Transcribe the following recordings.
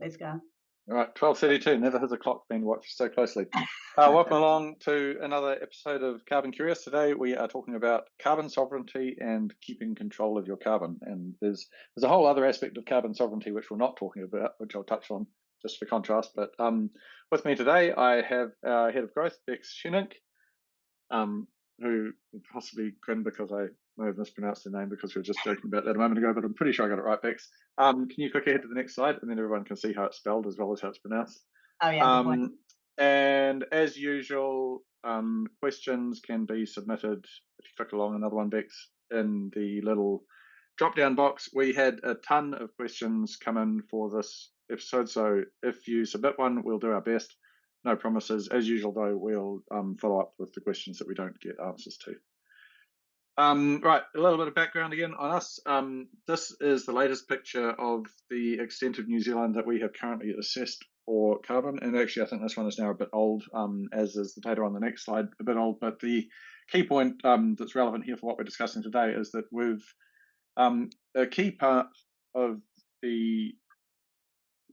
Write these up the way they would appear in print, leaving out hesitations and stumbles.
Let's go. All right, 12:32. Never has a clock been watched so closely. Welcome along to another episode of Carbon Curious. Today we are talking about carbon sovereignty and keeping control of your carbon. And there's a whole other aspect of carbon sovereignty which we're not talking about, which I'll touch on just for contrast. But with me today, I have our head of growth, Rebecca Hunink, who possibly grinned because I may have mispronounced her name because we were just joking about that a moment ago, but I'm pretty sure I got it right, Bex. Can you click ahead to the next slide and then everyone can see how it's spelled as well as how it's pronounced? Oh, yeah, good point. And as usual, questions can be submitted, if you click along another one, Bex, in the little drop-down box. We had a ton of questions come in for this episode, so if you submit one, we'll do our best. No promises. As usual, though, we'll follow up with the questions that we don't get answers to. Right, a little bit of background again on us. This is the latest picture of the extent of New Zealand that we have currently assessed for carbon. And actually, I think this one is now a bit old, as is the data on the next slide, a bit old. But the key point that's relevant here for what we're discussing today is that we've a key part of the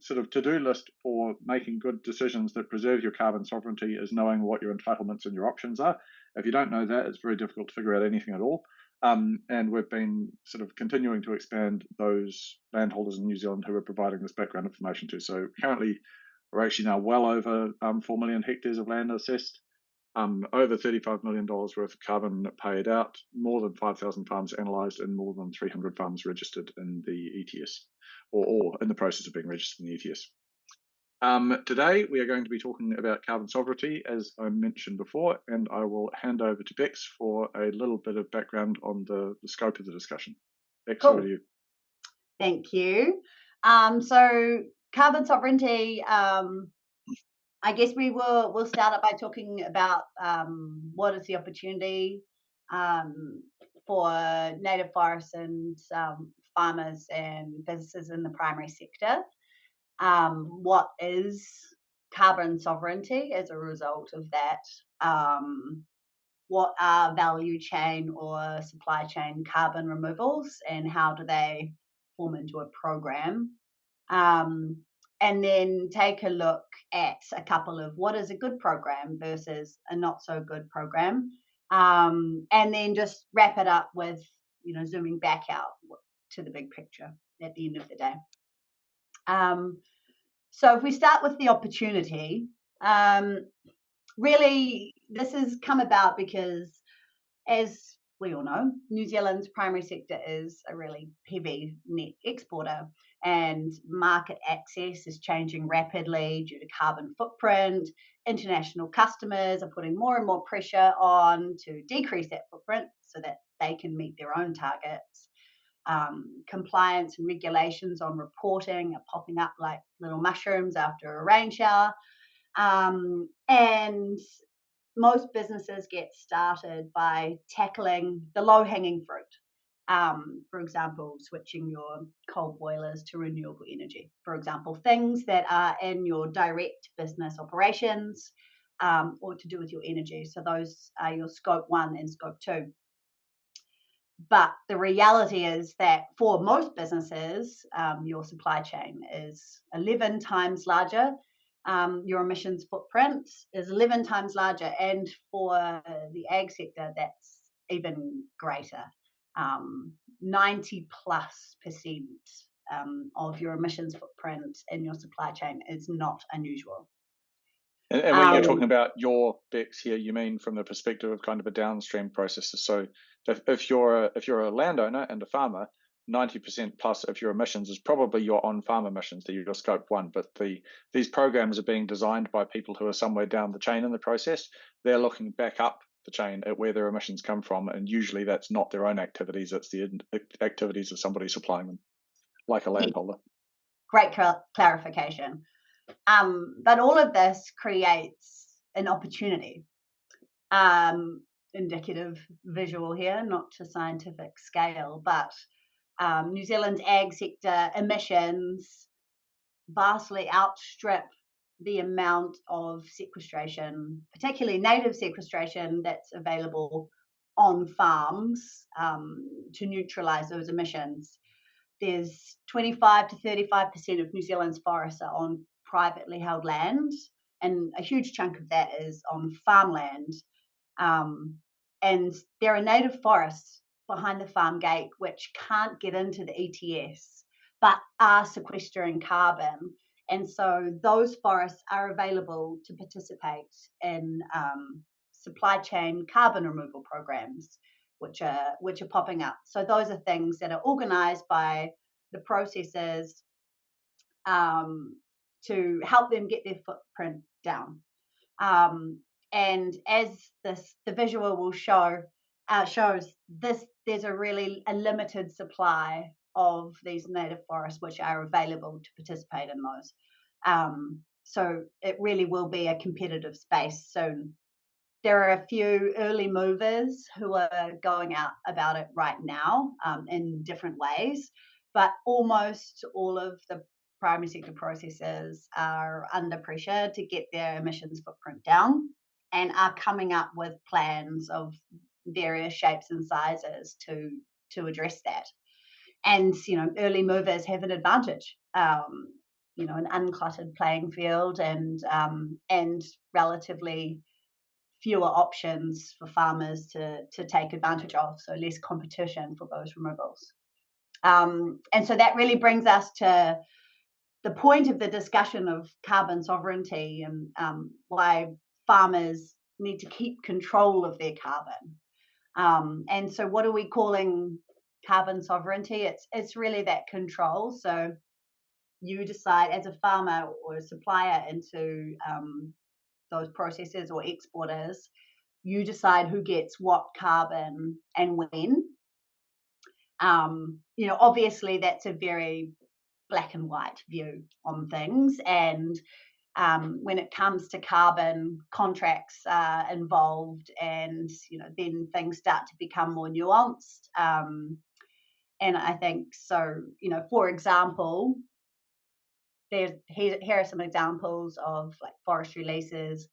sort of to-do list for making good decisions that preserve your carbon sovereignty is knowing what your entitlements and your options are. If you don't know that, it's very difficult to figure out anything at all. And we've been sort of continuing to expand those landholders in New Zealand who are providing this background information to. So currently, we're actually now well over 4 million hectares of land assessed, over $35 million worth of carbon paid out, more than 5,000 farms analysed, and more than 300 farms registered in the ETS, or in the process of being registered in the ETS. Today, we are going to be talking about carbon sovereignty, as I mentioned before, and I will hand over to Bex for a little bit of background on the scope of the discussion. Bex, Cool. over to you. Thank you. So carbon sovereignty, I guess we'll start up by talking about what is the opportunity for native forests and farmers and businesses in the primary sector. What is carbon sovereignty as a result of that? What are value chain or supply chain carbon removals, and how do they form into a program? And then take a look at a couple of what is a good program versus a not so good program, and then just wrap it up with zooming back out to the big picture at the end of the day. So if we start with the opportunity, really this has come about because, as we all know, New Zealand's primary sector is a really heavy net exporter, and market access is changing rapidly due to carbon footprint. International customers are putting more and more pressure on to decrease that footprint so that they can meet their own targets. Compliance and regulations on reporting are popping up like little mushrooms after a rain shower. And most businesses get started by tackling the low-hanging fruit. For example, switching your coal boilers to renewable energy. For example, things that are in your direct business operations or to do with your energy. So those are your scope 1 and scope 2. But the reality is that for most businesses, your supply chain is 11 times larger. Your emissions footprint is 11 times larger, and for the ag sector, that's even greater. 90+% of your emissions footprint in your supply chain is not unusual. And when you're talking about your Bex here, you mean from the perspective of kind of a downstream processor. So if you're a landowner and a farmer, 90% plus of your emissions is probably your on-farm emissions, that your scope 1. But these programs are being designed by people who are somewhere down the chain in the process. They're looking back up the chain at where their emissions come from, and usually that's not their own activities, it's the activities of somebody supplying them, like a landholder. Great clarification. But all of this creates an opportunity. Indicative visual here, not to scientific scale, but New Zealand's ag sector emissions vastly outstrip the amount of sequestration, particularly native sequestration, that's available on farms to neutralise those emissions. there's 25 to 35% of New Zealand's forests are on privately held land, and a huge chunk of that is on farmland. And there are native forests behind the farm gate which can't get into the ETS, but are sequestering carbon. And so those forests are available to participate in supply chain carbon removal programs, which are popping up. So those are things that are organised by the processors to help them get their footprint down. And as the visual will show, shows this, there's a limited supply of these native forests which are available to participate in those. So it really will be a competitive space soon. There are a few early movers who are going out about it right now in different ways, but almost all of the primary sector processors are under pressure to get their emissions footprint down and are coming up with plans of various shapes and sizes to address that. And early movers have an advantage, an uncluttered playing field and relatively fewer options for farmers to take advantage of, so less competition for those removals. And so that really brings us to the point of the discussion of carbon sovereignty and why farmers need to keep control of their carbon. And so what are we calling carbon sovereignty? It's really that control. So you decide as a farmer or a supplier into those processors or exporters, you decide who gets what carbon and when. Obviously that's a very black and white view on things, and when it comes to carbon, contracts are involved, and then things start to become more nuanced. And I think so. For example, here are some examples of like forestry leases,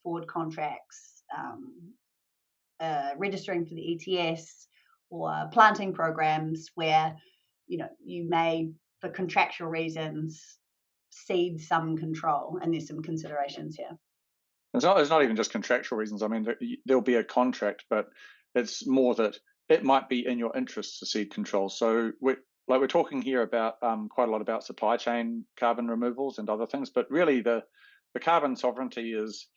forward contracts, registering for the ETS, or planting programs where you may, for contractual reasons, cede some control, and there's some considerations here. It's not even just contractual reasons. I mean, there'll be a contract, but it's more that it might be in your interest to cede control. So we're talking here about quite a lot about supply chain carbon removals and other things, but really the carbon sovereignty is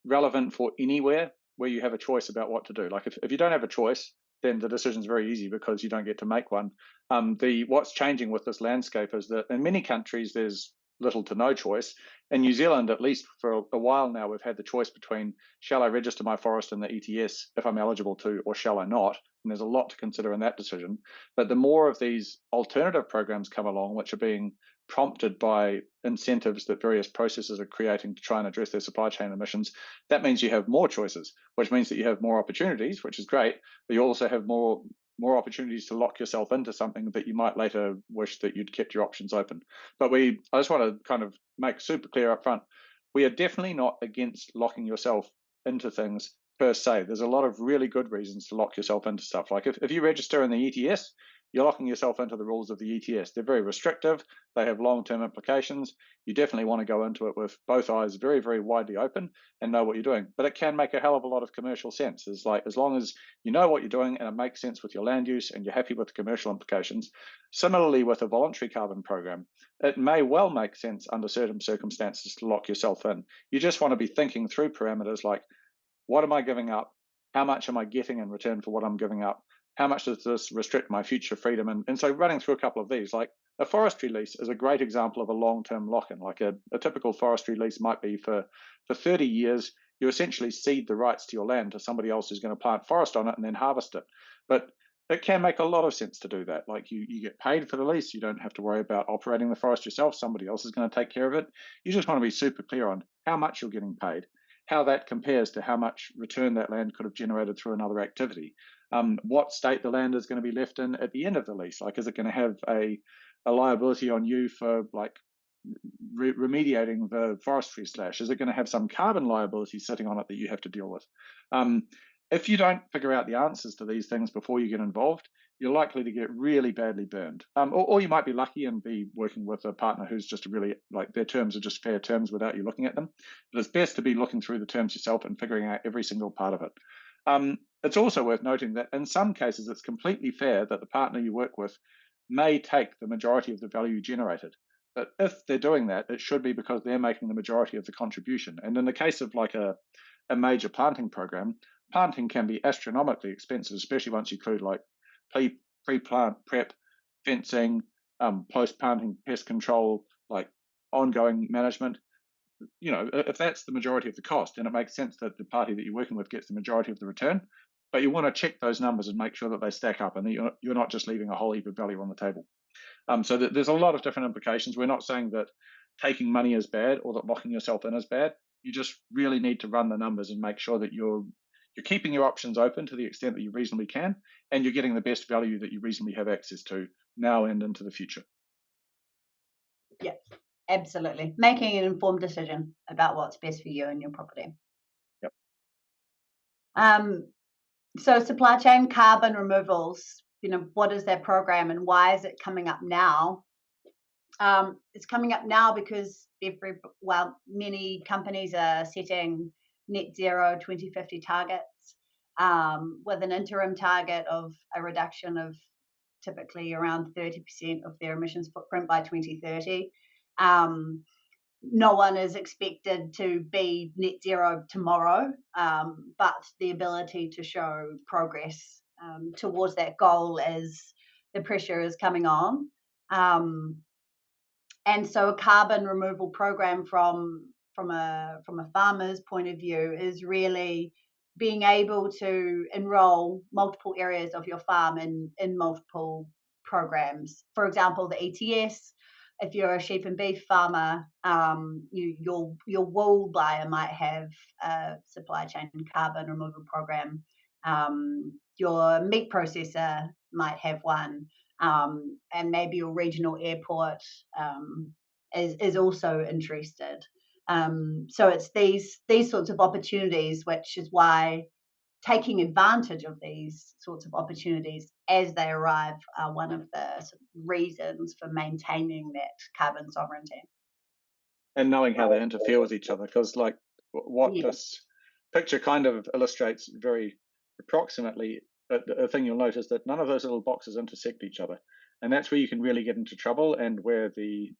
relevant for anywhere where you have a choice about what to do. Like if you don't have a choice, then the decision's very easy because you don't get to make one. What's changing with this landscape is that in many countries there's little to no choice. In New Zealand, at least for a while now, we've had the choice between shall I register my forest in the ETS if I'm eligible to, or shall I not? And there's a lot to consider in that decision. But the more of these alternative programs come along, which are being prompted by incentives that various processors are creating to try and address their supply chain emissions, that means you have more choices, which means that you have more opportunities, which is great, but you also have more opportunities to lock yourself into something that you might later wish that you'd kept your options open. But I just want to kind of make super clear up front, we are definitely not against locking yourself into things per se. There's a lot of really good reasons to lock yourself into stuff. Like if you register in the ETS, you're locking yourself into the rules of the ETS. They're very restrictive. They have long-term implications. You definitely want to go into it with both eyes very, very widely open and know what you're doing. But it can make a hell of a lot of commercial sense. It's like, as long as you know what you're doing and it makes sense with your land use and you're happy with the commercial implications. Similarly, with a voluntary carbon program, it may well make sense under certain circumstances to lock yourself in. You just want to be thinking through parameters like, what am I giving up? How much am I getting in return for what I'm giving up? How much does this restrict my future freedom? And so running through a couple of these, like a forestry lease is a great example of a long-term lock-in. Like a typical forestry lease might be for 30 years, you essentially cede the rights to your land to somebody else who's going to plant forest on it and then harvest it. But it can make a lot of sense to do that. Like you get paid for the lease. You don't have to worry about operating the forest yourself. Somebody else is going to take care of it. You just want to be super clear on how much you're getting paid, how that compares to how much return that land could have generated through another activity. What state the land is going to be left in at the end of the lease. Like, is it going to have a liability on you for like remediating the forestry slash? Is it going to have some carbon liability sitting on it that you have to deal with? If you don't figure out the answers to these things before you get involved, you're likely to get really badly burned. Or you might be lucky and be working with a partner who's just really, like, their terms are just fair terms without you looking at them. But it's best to be looking through the terms yourself and figuring out every single part of it. It's also worth noting that in some cases, it's completely fair that the partner you work with may take the majority of the value generated. But if they're doing that, it should be because they're making the majority of the contribution. And in the case of like a major planting program, planting can be astronomically expensive, especially once you include like pre-plant prep, fencing, post-planting pest control, like ongoing management. If that's the majority of the cost, then it makes sense that the party that you're working with gets the majority of the return. But you want to check those numbers and make sure that they stack up and that you're not just leaving a whole heap of value on the table. So there's a lot of different implications. We're not saying that taking money is bad or that locking yourself in is bad. You just really need to run the numbers and make sure that you're keeping your options open to the extent that you reasonably can, and you're getting the best value that you reasonably have access to now and into the future. Yeah, absolutely. Making an informed decision about what's best for you and your property. Yep. So supply chain carbon removals, what is their program and why is it coming up now? It's coming up now because many companies are setting net zero 2050 targets with an interim target of a reduction of typically around 30% of their emissions footprint by 2030. No one is expected to be net zero tomorrow, but the ability to show progress towards that goal as the pressure is coming on. And so a carbon removal program from a farmer's point of view is really being able to enroll multiple areas of your farm in multiple programs. For example, the ETS. If you're a sheep and beef farmer, your wool buyer might have a supply chain carbon removal program. Your meat processor might have one. And maybe your regional airport is also interested. So it's these sorts of opportunities, which is why taking advantage of these sorts of opportunities as they arrive are one of the reasons for maintaining that carbon sovereignty. And knowing how they interfere with each other, because like what this picture kind of illustrates very approximately, but the thing you'll notice that none of those little boxes intersect each other. And that's where you can really get into trouble, and where the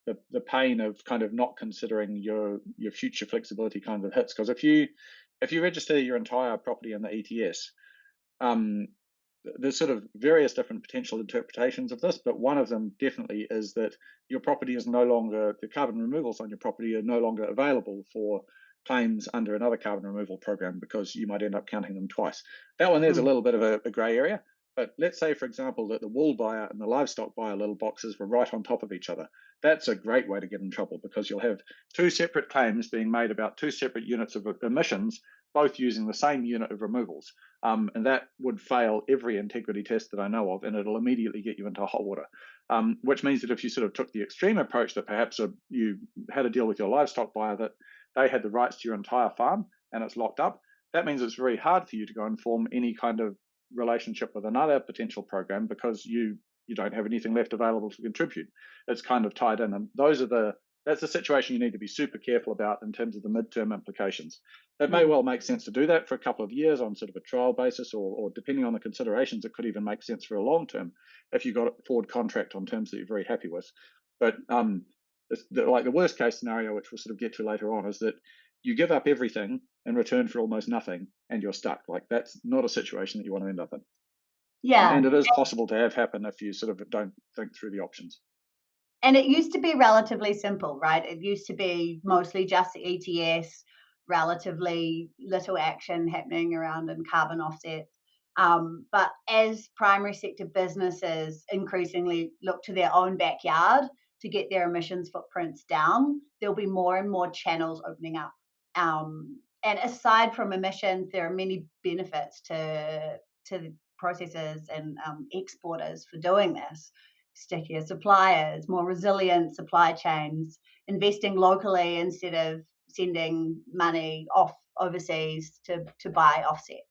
pain of kind of not considering your future flexibility kind of hits. Because if you register your entire property in the ETS, there's sort of various different potential interpretations of this, but one of them definitely is that your property is no longer, the carbon removals on your property are no longer available for claims under another carbon removal program, because you might end up counting them twice. That one, there's a little bit of a grey area. But let's say, for example, that the wool buyer and the livestock buyer little boxes were right on top of each other. That's a great way to get in trouble, because you'll have two separate claims being made about two separate units of emissions, both using the same unit of removals. And that would fail every integrity test that I know of, and it'll immediately get you into hot water. Which means that if you sort of took the extreme approach that perhaps you had a deal with your livestock buyer that they had the rights to your entire farm and it's locked up, that means it's very hard for you to go and form any kind of relationship with another potential program, because you don't have anything left available to contribute. It's kind of tied in, and that's the situation you need to be super careful about in terms of the midterm implications. It may well make sense to do that for a couple of years on sort of a trial basis, or depending on the considerations, it could even make sense for a long term if you got a forward contract on terms that you're very happy with. But the worst case scenario, which we'll sort of get to later on, is that you give up everything in return for almost nothing and you're stuck. Like, that's not a situation that you want to end up in. Yeah. And it is possible to have happen if you sort of don't think through the options. And it used to be relatively simple, right? It used to be mostly just the ETS, relatively little action happening around in carbon offset. But as primary sector businesses increasingly look to their own backyard to get their emissions footprints down, there'll be more and more channels opening up. And aside from emissions, there are many benefits to processors and exporters for doing this. Stickier suppliers, more resilient supply chains, investing locally instead of sending money off overseas to buy offsets.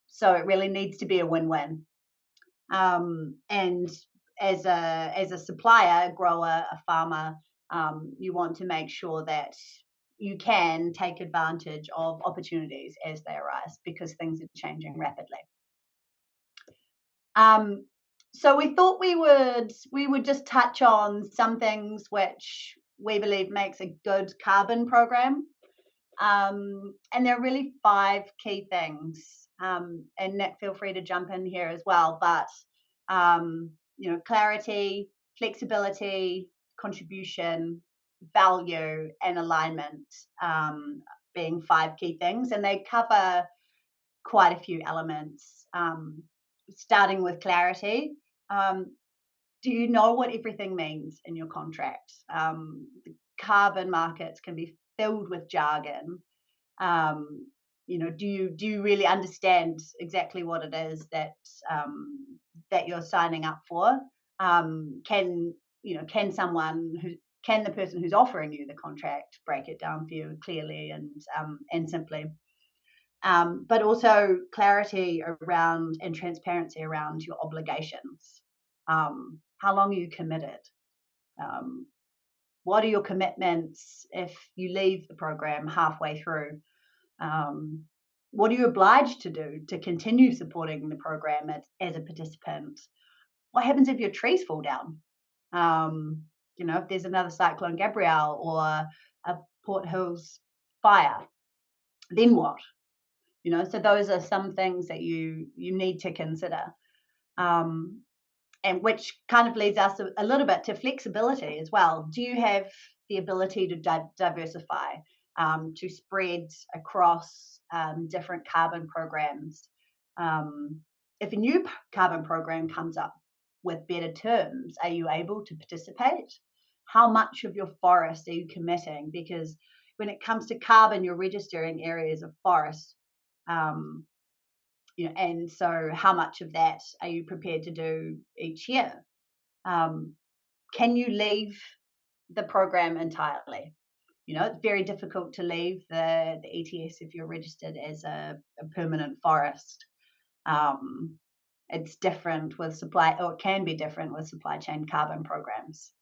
So it really needs to be a win-win. And as a supplier, a grower, a farmer, you want to make sure that you can take advantage of opportunities as they arise because things are changing rapidly. So we thought we would just touch on some things which we believe makes a good carbon program. And there are really 5 key things. And Nick, feel free to jump in here as well. But clarity, flexibility, contribution, value, and alignment being 5 key things, and they cover quite a few elements. Starting with clarity. Do you know what everything means in your contract? The carbon markets can be filled with jargon. Do you really understand exactly what it is that you're signing up for? Can the person who's offering you the contract break it down for you clearly and simply? But also clarity around and transparency around your obligations. How long are you committed? What are your commitments if you leave the program halfway through? What are you obliged to do to continue supporting the program as a participant? What happens if your trees fall down? If there's another Cyclone Gabrielle or a Port Hills fire, then what? So those are some things that you need to consider, and which kind of leads us a little bit to flexibility as well. Do you have the ability to diversify, to spread across different carbon programs? If a new carbon program comes up with better terms, are you able to participate? How much of your forest are you committing? Because when it comes to carbon, you're registering areas of forest. And so how much of that are you prepared to do each year? Can you leave the program entirely? It's very difficult to leave the ETS if you're registered as a permanent forest. It's different with it can be different with supply chain carbon programs.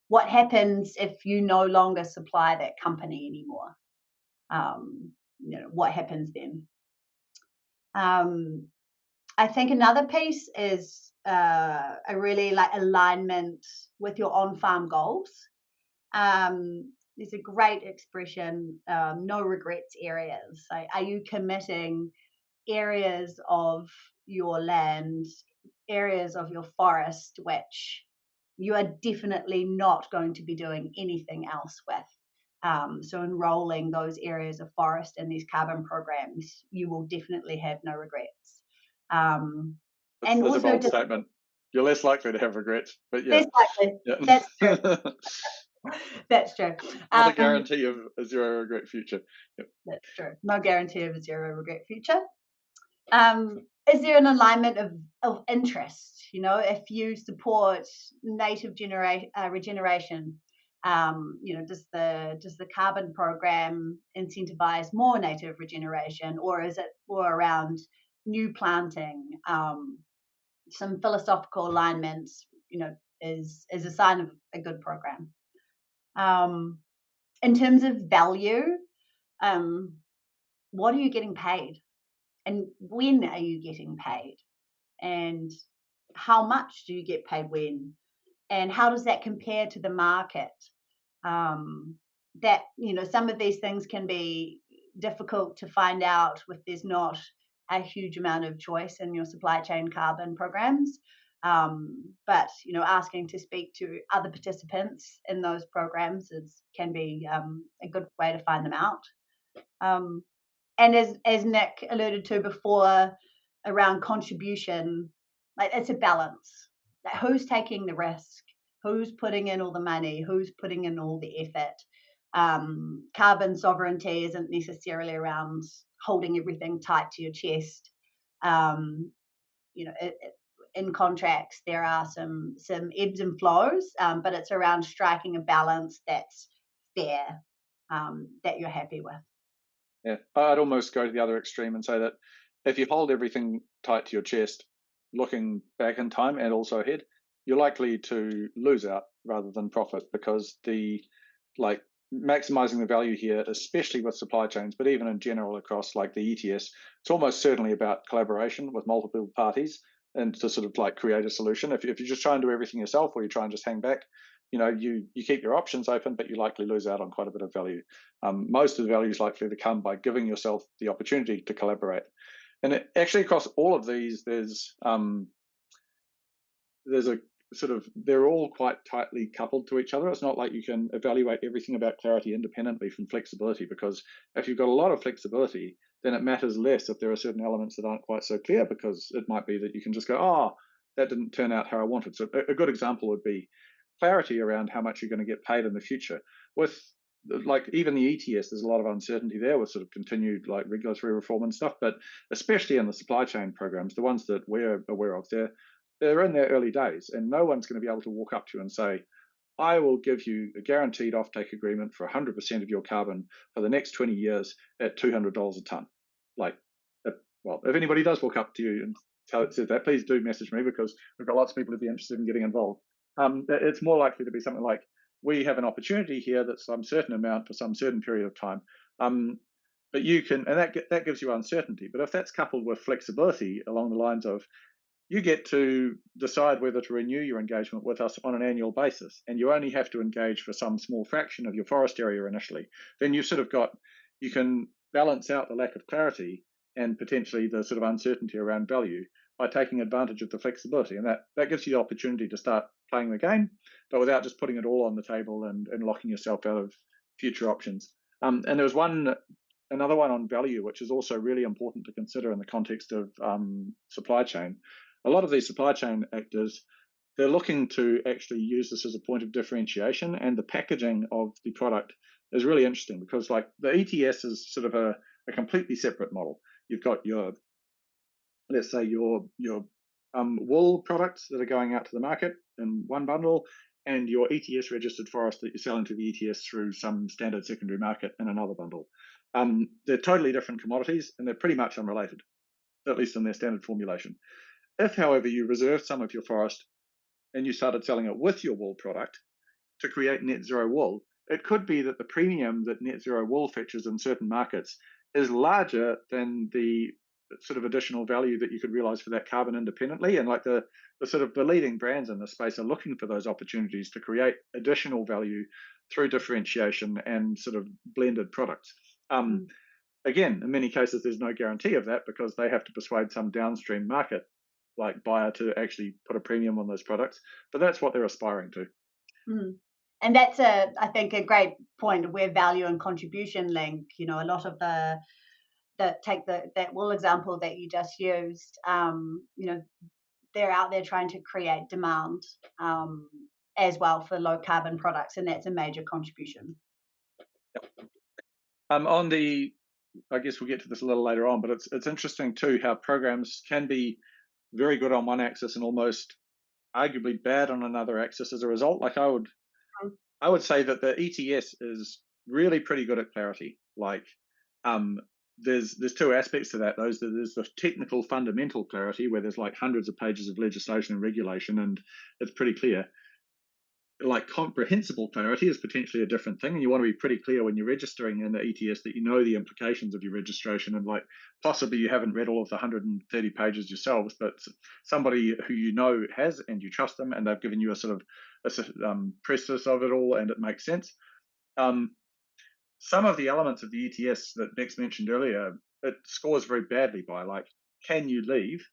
What happens if you no longer supply that company anymore? What happens then? I think another piece is a really alignment with your on-farm goals. There's a great expression, no regrets areas. Are you committing areas of your land, areas of your forest, which you are definitely not going to be doing anything else with? So enrolling those areas of forest in these carbon programs, you will definitely have no regrets. That's a bold statement. You're less likely to have regrets, but yeah. Less likely. Yeah. That's true. That's true. Not a guarantee of a zero regret future. Yep. That's true. No guarantee of a zero regret future. Is there an alignment of interest? If you support native regeneration, does the carbon program incentivize more native regeneration, or is it more around new planting? Some philosophical alignments, is a sign of a good program. In terms of value, what are you getting paid? And when are you getting paid? And how much do you get paid when? And how does that compare to the market? That, some of these things can be difficult to find out if there's not a huge amount of choice in your supply chain carbon programs. But, asking to speak to other participants in those programs can be a good way to find them out. And as Nick alluded to before, around contribution, it's a balance. Who's taking the risk? Who's putting in all the money? Who's putting in all the effort? Carbon sovereignty isn't necessarily around holding everything tight to your chest. In contracts, there are some ebbs and flows, but it's around striking a balance that's fair, that you're happy with. Yeah, I'd almost go to the other extreme and say that if you hold everything tight to your chest, looking back in time and also ahead, you're likely to lose out rather than profit, because the maximizing the value here, especially with supply chains, but even in general across like the ETS, it's almost certainly about collaboration with multiple parties and to sort of create a solution. If you just try and do everything yourself, or you try and just hang back, you keep your options open, but you likely lose out on quite a bit of value. Most of the value is likely to come by giving yourself the opportunity to collaborate. And actually across all of these, there's a sort of, they're all quite tightly coupled to each other. It's not like you can evaluate everything about clarity independently from flexibility, because if you've got a lot of flexibility, then it matters less if there are certain elements that aren't quite so clear, because it might be that you can just go, oh, that didn't turn out how I wanted. So a good example would be clarity around how much you're going to get paid in the future. With even the ETS, there's a lot of uncertainty there with sort of continued regulatory reform and stuff, but especially in the supply chain programs, the ones that we're aware of, they're in their early days, and no one's going to be able to walk up to you and say, I will give you a guaranteed offtake agreement for 100% of your carbon for the next 20 years at $200 a ton. Well, if anybody does walk up to you and says that, please do message me, because we've got lots of people who'd be interested in getting involved. It's more likely to be something like, we have an opportunity here that's some certain amount for some certain period of time. But you can, and that gives you uncertainty. But if that's coupled with flexibility along the lines of, you get to decide whether to renew your engagement with us on an annual basis, and you only have to engage for some small fraction of your forest area initially, then you've sort of you can balance out the lack of clarity and potentially the sort of uncertainty around value by taking advantage of the flexibility. And that gives you the opportunity to start playing the game, but without just putting it all on the table and locking yourself out of future options. And there was another one on value, which is also really important to consider in the context of supply chain. A lot of these supply chain actors, they're looking to actually use this as a point of differentiation, and the packaging of the product is really interesting, because the ETS is sort of a completely separate model. You've got your wool products that are going out to the market in one bundle, and your ETS registered forest that you're selling to the ETS through some standard secondary market in another bundle. They're totally different commodities, and they're pretty much unrelated, at least in their standard formulation. If, however, you reserved some of your forest and you started selling it with your wool product to create net zero wool, it could be that the premium that net zero wool fetches in certain markets is larger than the sort of additional value that you could realize for that carbon independently. And the leading brands in this space are looking for those opportunities to create additional value through differentiation and sort of blended products. Again, in many cases, there's no guarantee of that, because they have to persuade some downstream market buyer to actually put a premium on those products, but that's what they're aspiring to. And that's I think a great point, where value and contribution link. A lot of that wool example that you just used, they're out there trying to create demand as well for low carbon products, and that's a major contribution. I guess we'll get to this a little later on, but it's interesting too how programs can be very good on one axis and almost arguably bad on another axis as a result. I would say that the ETS is really pretty good at clarity. There's two aspects to that. There's the technical fundamental clarity, where there's hundreds of pages of legislation and regulation, and it's pretty clear. Comprehensible clarity is potentially a different thing, and you want to be pretty clear when you're registering in the ETS that you know the implications of your registration, and possibly you haven't read all of the 130 pages yourselves, but somebody who you know has, and you trust them, and they've given you a sort of preface of it all, and it makes sense. Some of the elements of the ETS that Bex mentioned earlier, it scores very badly by, can you leave?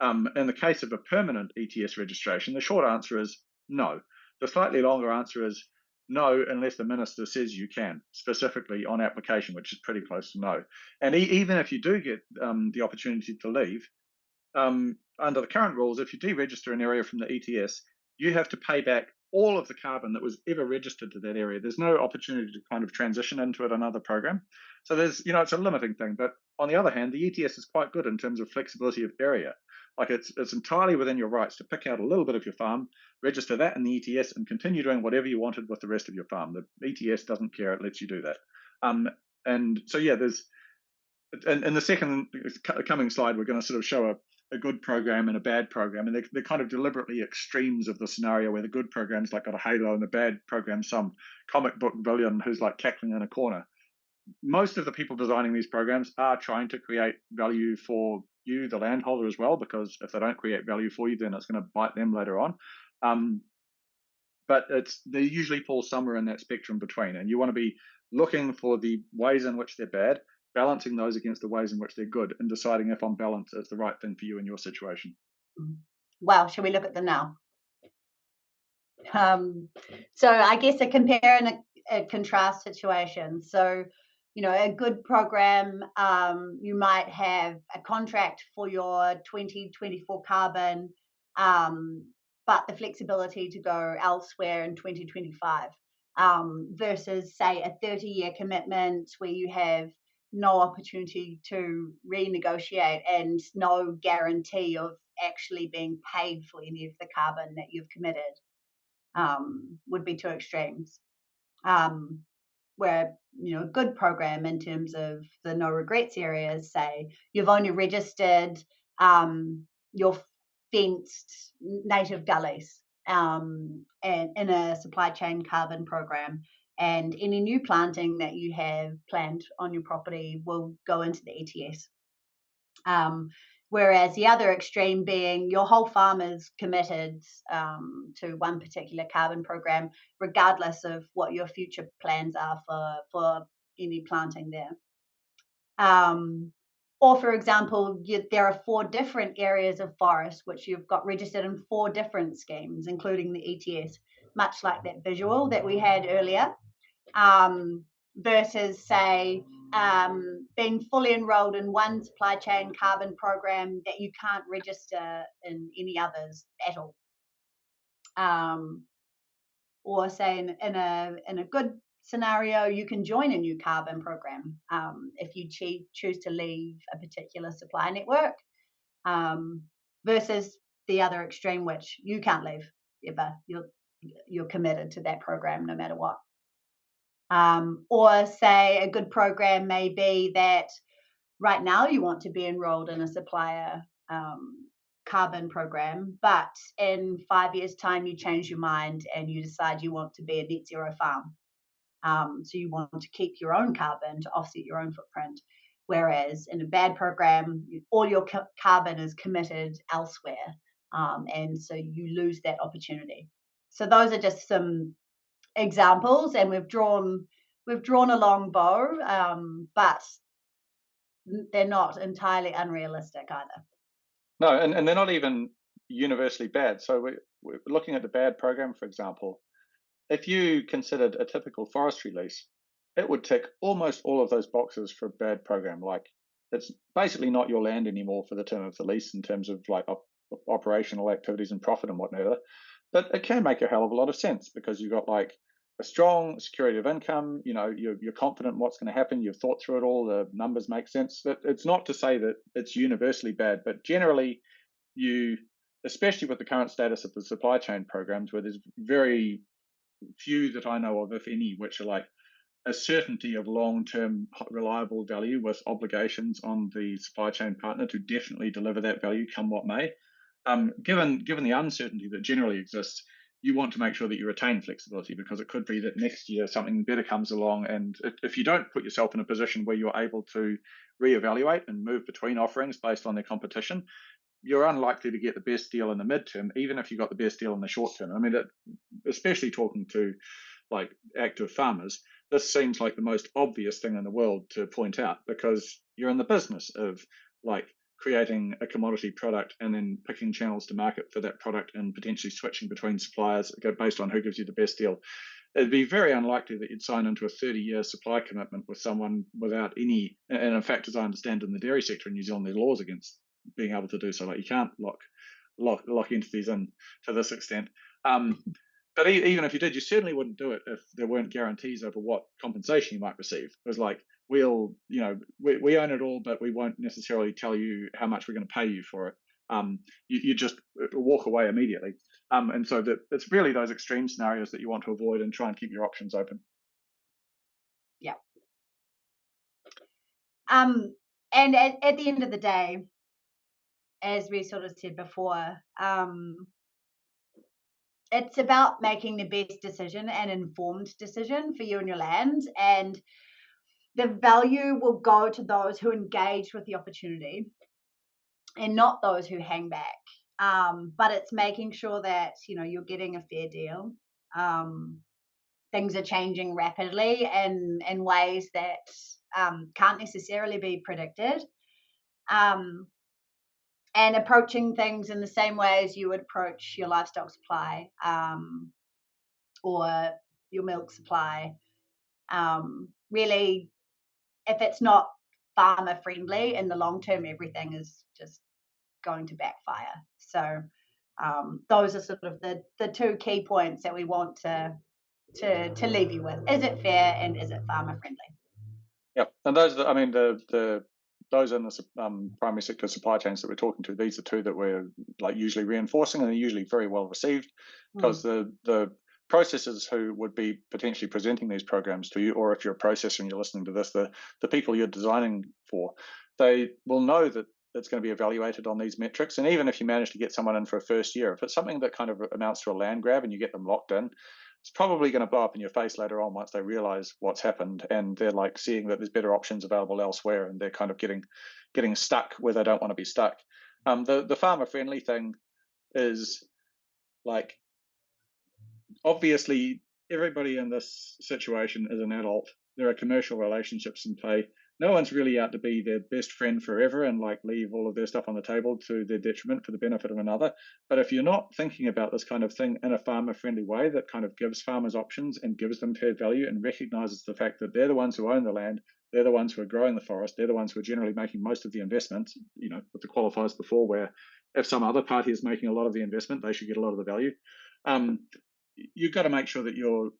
In the case of a permanent ETS registration, the short answer is no. The slightly longer answer is no, unless the minister says you can, specifically on application, which is pretty close to no. And even if you do get the opportunity to leave, under the current rules, if you deregister an area from the ETS, you have to pay back all of the carbon that was ever registered to that area. There's no opportunity to kind of transition into it another program. So there's, it's a limiting thing. But on the other hand, the ETS is quite good in terms of flexibility of area. It's entirely within your rights to pick out a little bit of your farm, register that in the ETS, and continue doing whatever you wanted with the rest of your farm. The ETS doesn't care; it lets you do that. And so there's, in the second coming slide, we're going to sort of show a good program and a bad program, and they're kind of deliberately extremes of the scenario where the good program's like got a halo and the bad program's some comic book villain who's like cackling in a corner. Most of the people designing these programs are trying to create value for you, the landholder, as well, because if they don't create value for you, then it's going to bite them later on. But they usually fall somewhere in that spectrum between, and you want to be looking for the ways in which they're bad, balancing those against the ways in which they're good, and deciding if on balance it's the right thing for you in your situation. Well, shall we look at them now? So I guess a compare and a contrast situation. So, a good program, you might have a contract for your 2024 carbon, but the flexibility to go elsewhere in 2025, versus, say, a 30-year commitment where you have no opportunity to renegotiate and no guarantee of actually being paid for any of the carbon that you've committed. Would be two extremes. Where a good program in terms of the no regrets areas, say you've only registered your fenced native gullies and in a supply chain carbon program, and any new planting that you have planned on your property will go into the ETS. Whereas the other extreme being your whole farm is committed to one particular carbon program, regardless of what your future plans are for any planting there. Or, for example, there are 4 different areas of forest which you've got registered in 4 different schemes, including the ETS, much like that visual that we had earlier. Versus, say, being fully enrolled in one supply chain carbon program that you can't register in any others at all. Or say in a good scenario, you can join a new carbon program if you choose to leave a particular supply network, versus the other extreme, which you can't leave ever. You're committed to that program no matter what. Or say a good program may be that right now you want to be enrolled in a supplier carbon program, but in 5 years' time you change your mind and you decide you want to be a net zero farm. So you want to keep your own carbon to offset your own footprint. Whereas in a bad program, all your carbon is committed elsewhere, and so you lose that opportunity. So those are just some examples, and we've drawn a long bow, but they're not entirely unrealistic either. No, and they're not even universally bad. So we're looking at the bad program, for example. If you considered a typical forestry lease, it would tick almost all of those boxes for a bad program. Like, it's basically not your land anymore for the term of the lease in terms of like operational activities and profit and whatnot. But it can make a hell of a lot of sense because you've got like a strong security of income. You're confident in what's going to happen. You've thought through it all. The numbers make sense. That it's not to say that it's universally bad, but generally, especially with the current status of the supply chain programs, where there's very few that I know of, if any, which are like a certainty of long-term reliable value with obligations on the supply chain partner to definitely deliver that value come what may. Given the uncertainty that generally exists, you want to make sure that you retain flexibility, because it could be that next year something better comes along, and if you don't put yourself in a position where you're able to reevaluate and move between offerings based on their competition, you're unlikely to get the best deal in the midterm, even if you got the best deal in the short term. I mean, especially talking to like active farmers, this seems like the most obvious thing in the world to point out, because you're in the business of like creating a commodity product and then picking channels to market for that product and potentially switching between suppliers based on who gives you the best deal. It'd be very unlikely that you'd sign into a 30-year supply commitment with someone without any, and in fact, as I understand in the dairy sector in New Zealand, there are laws against being able to do so. Like, you can't lock entities in to this extent. But even if you did, you certainly wouldn't do it if there weren't guarantees over what compensation you might receive. It was like, we own it all, but we won't necessarily tell you how much we're going to pay you for it. You just walk away immediately. And so it's really those extreme scenarios that you want to avoid and try and keep your options open. Yeah. And at the end of the day, as we sort of said before, it's about making the best decision and informed decision for you and your land. And the value will go to those who engage with the opportunity and not those who hang back. But it's making sure that, you're getting a fair deal. Things are changing rapidly in ways that can't necessarily be predicted. And approaching things in the same way as you would approach your livestock supply or your milk supply. Really, if it's not farmer friendly in the long term, everything is just going to backfire. So those are sort of the two key points that we want to leave you with. Is it fair and is it farmer friendly? Yeah, and those, I mean, those in the primary sector supply chains that we're talking to, these are two that we're like usually reinforcing, and they're usually very well received, because the processors who would be potentially presenting these programs to you, or if you're a processor and you're listening to this, the people you're designing for, they will know that it's going to be evaluated on these metrics. And even if you manage to get someone in for a first year, if it's something that kind of amounts to a land grab and you get them locked in, it's probably going to blow up in your face later on once they realize what's happened, and they're like seeing that there's better options available elsewhere, and they're kind of getting stuck where they don't want to be stuck. The farmer friendly thing is like, obviously everybody in this situation is an adult. There are commercial relationships in play. No one's really out to be their best friend forever and like leave all of their stuff on the table to their detriment for the benefit of another. But if you're not thinking about this kind of thing in a farmer friendly way that kind of gives farmers options and gives them fair value and recognizes the fact that they're the ones who own the land, they're the ones who are growing the forest, they're the ones who are generally making most of the investments, with the qualifiers before, where if some other party is making a lot of the investment, they should get a lot of the value. You've got to make sure that you're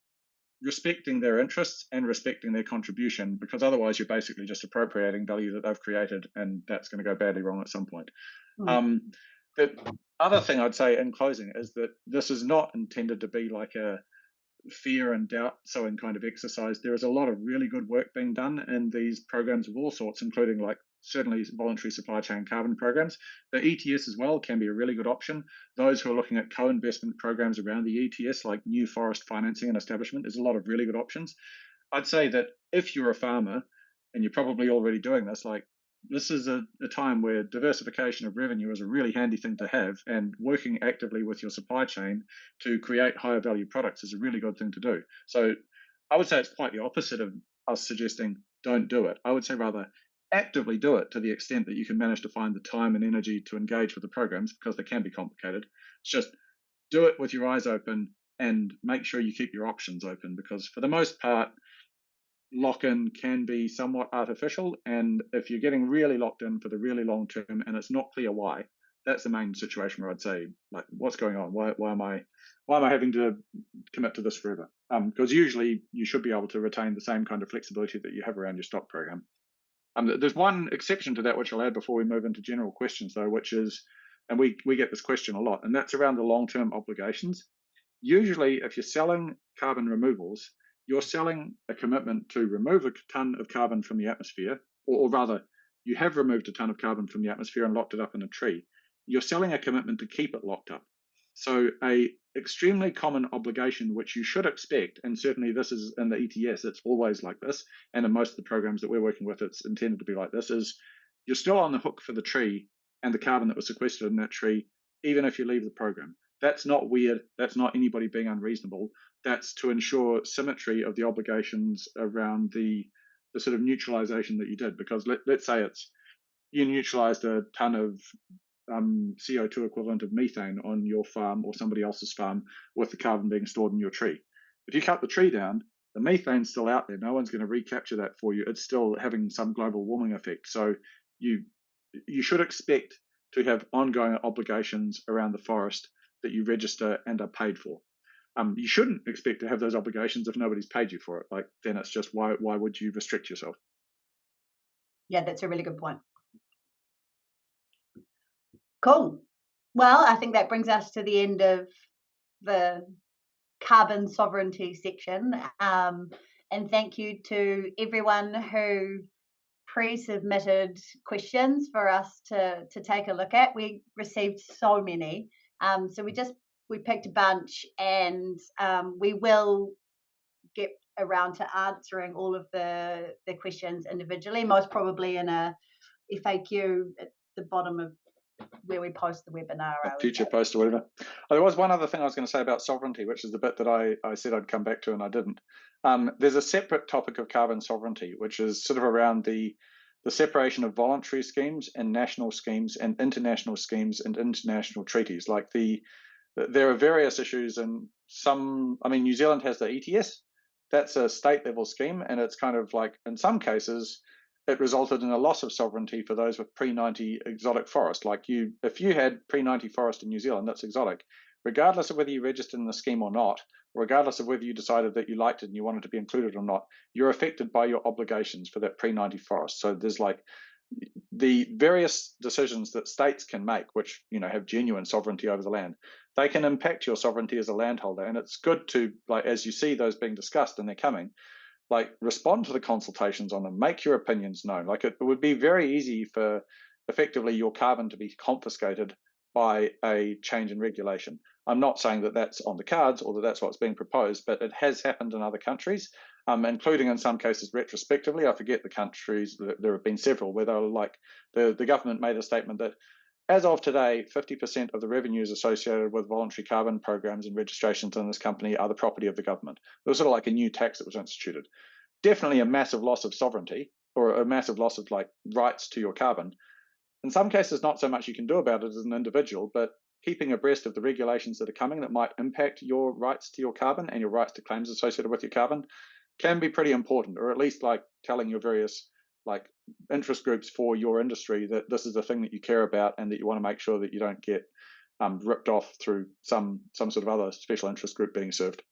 respecting their interests and respecting their contribution, because otherwise you're basically just appropriating value that they've created, and that's going to go badly wrong at some point. The other thing I'd say in closing is that this is not intended to be like a fear and doubt sowing kind of exercise. There is a lot of really good work being done in these programs of all sorts, including like certainly voluntary supply chain carbon programs. The ETS as well can be a really good option. Those who are looking at co-investment programs around the ETS, like new forest financing and establishment, there's a lot of really good options. I'd say that if you're a farmer, and you're probably already doing this, like this is a time where diversification of revenue is a really handy thing to have, and working actively with your supply chain to create higher value products is a really good thing to do. So I would say it's quite the opposite of us suggesting don't do it. I would say rather actively do it to the extent that you can manage to find the time and energy to engage with the programs, because they can be complicated. It's just do it with your eyes open and make sure you keep your options open, because for the most part, lock-in can be somewhat artificial, and if you're getting really locked in for the really long term and it's not clear why, that's the main situation where I'd say, like, what's going on? Why am I having to commit to this forever? Because usually you should be able to retain the same kind of flexibility that you have around your stock program. There's one exception to that which I'll add before we move into general questions, though, which is, and we get this question a lot, and that's around the long-term obligations. Usually, if you're selling carbon removals, you're selling a commitment to remove a ton of carbon from the atmosphere, or rather, you have removed a ton of carbon from the atmosphere and locked it up in a tree. You're selling a commitment to keep it locked up. So a extremely common obligation, which you should expect, and certainly this is in the ETS, it's always like this, and in most of the programs that we're working with, it's intended to be like this, is you're still on the hook for the tree and the carbon that was sequestered in that tree, even if you leave the program. That's not weird. That's not anybody being unreasonable. That's to ensure symmetry of the obligations around the sort of neutralization that you did. Because let's say you neutralized a ton of CO2 equivalent of methane on your farm or somebody else's farm with the carbon being stored in your tree. If you cut the tree down, the methane's still out there. No one's going to recapture that for you. It's still having some global warming effect. So you should expect to have ongoing obligations around the forest that you register and are paid for. You shouldn't expect to have those obligations if nobody's paid you for it. Like, then it's just why would you restrict yourself? Yeah, that's a really good point. Cool. Well, I think that brings us to the end of the carbon sovereignty section. And thank you to everyone who pre-submitted questions for us to take a look at. We received so many, so we picked a bunch, and we will get around to answering all of the questions individually, most probably in a FAQ at the bottom of where we post the webinar. A future post or whatever. There was one other thing I was going to say about sovereignty, which is the bit that I said I'd come back to and I didn't. There's a separate topic of carbon sovereignty, which is sort of around the separation of voluntary schemes and national schemes and international schemes and international treaties. Like there are various issues, and New Zealand has the ETS. That's a state level scheme, and it's kind of like, in some cases, it resulted in a loss of sovereignty for those with pre-90 exotic forest. Like if you had pre-90 forest in New Zealand, that's exotic. Regardless of whether you registered in the scheme or not, regardless of whether you decided that you liked it and you wanted to be included or not, you're affected by your obligations for that pre-90 forest. So there's like the various decisions that states can make, which have genuine sovereignty over the land. They can impact your sovereignty as a landholder, and it's good to, like, as you see those being discussed and they're coming, like, respond to the consultations on them, make your opinions known. Like, it would be very easy for effectively your carbon to be confiscated by a change in regulation. I'm not saying that that's on the cards or that that's what's being proposed, but it has happened in other countries, including in some cases retrospectively. I forget the countries. There have been several where they were like, the government made a statement that as of today, 50% of the revenues associated with voluntary carbon programs and registrations in this company are the property of the government. It was sort of like a new tax that was instituted. Definitely a massive loss of sovereignty, or a massive loss of like rights to your carbon. In some cases, not so much you can do about it as an individual, but keeping abreast of the regulations that are coming that might impact your rights to your carbon and your rights to claims associated with your carbon can be pretty important, or at least like telling your various like interest groups for your industry that this is the thing that you care about and that you want to make sure that you don't get ripped off through some sort of other special interest group being served.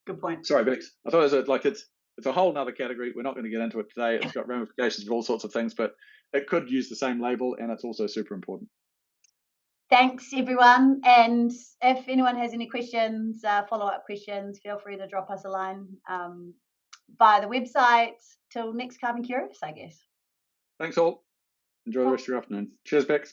Good point. Sorry, Bex. I thought it was it's a whole other category. We're not going to get into it today. It's got ramifications of all sorts of things, but it could use the same label, and it's also super important. Thanks, everyone. And if anyone has any questions, follow-up questions, feel free to drop us a line via the website. Till next CarbonCurious, I guess. Thanks all. Enjoy the rest of your afternoon. Cheers, Bex.